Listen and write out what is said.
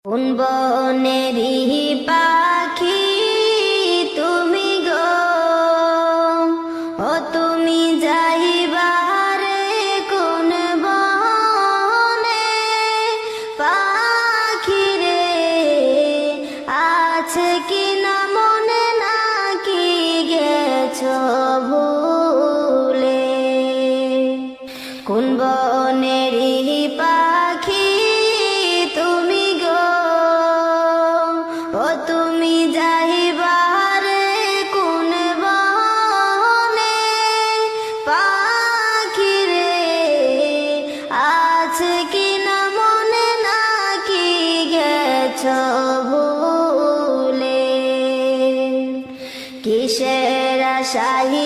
কোন বনেরই পাখি তুমি গো, ও তুমি যাইবারে কোন বনে? পাখি রে আছে কি না মনে, নাকি গেছো ভুলে? কোন বনেরই পাখি তুমি গো, ও তুমি যাইবারে কোন বনে? পাখি রে আছে কি না মনে, নাকি গেছো ভুলে? কিসের আশায়